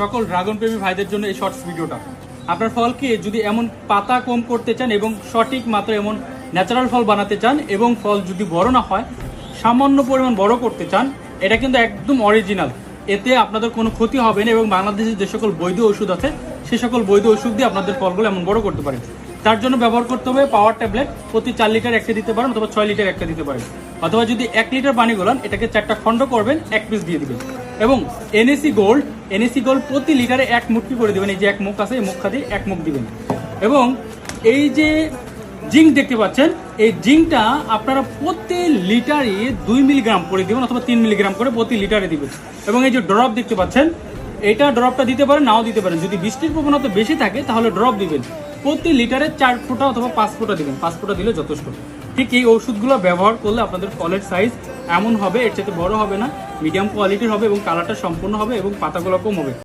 সকল ড্রাগন প্রেমী ভাইদের জন্য এই শর্টস ভিডিওটা। আপনার ফলকে যদি এমন পাতা কম করতে চান এবং সঠিক মাত্রা এমন ন্যাচারাল ফল বানাতে চান এবং ফল যদি বড় না হয় সামান্য পরিমাণ বড় করতে চান, এটা কিন্তু একদম অরিজিনাল। এতে আপনাদের কোনো ক্ষতি হবে না এবং বাংলাদেশে যে সকল বৈধ ওষুধ আছে সে সকল বৈধ ওষুধ দিয়ে আপনাদের ফলগুলো এমন বড় করতে পারেন। তার জন্য ব্যবহার করতে হবে পাওয়ার ট্যাবলেট। প্রতি 4 লিটার একটা দিতে পারেন অথবা 6 লিটার একটা দিতে পারেন, অথবা যদি 1 লিটার পানি গোলান এটাকে 4টা খণ্ড করবেন, 1 পিস দিয়ে দিবেন। এবং এনএসি গোল্ড প্রতি লিটারে 1 মুটকি করে দিবেন। এই যে 1 মুখ আছে এই মুখটা দিয়ে 1 মুখ দিবেন। এবং এই যে জিঙ্ক দেখতে পাচ্ছেন, এই জিঙ্কটা আপনারা প্রতি লিটারে 2 মিলিগ্রাম করে দিবেন অথবা 3 মিলিগ্রাম করে প্রতি লিটারে দিবেন। এবং এই যে ড্রপ দেখতে পাচ্ছেন, এটা ড্রপটা দিতে পারেন নাও দিতে পারেন। যদি বৃষ্টির প্রবণতা বেশি থাকে তাহলে ড্রপ দিবেন। প্রতি লিটারে 4 ফোঁটা অথবা 5 ফোঁটা দিবেন। 5 ফোঁটা দিলে যথেষ্ট। ঠিক এই ওষুধগুলো ব্যবহার করলে আপনাদের ফলের সাইজ এমন হবে, এর চাইতে বড় হবে না, মিডিয়াম কোয়ালিটির হবে এবং কালারটা সম্পূর্ণ হবে এবং পাতাগুলো কম হবে।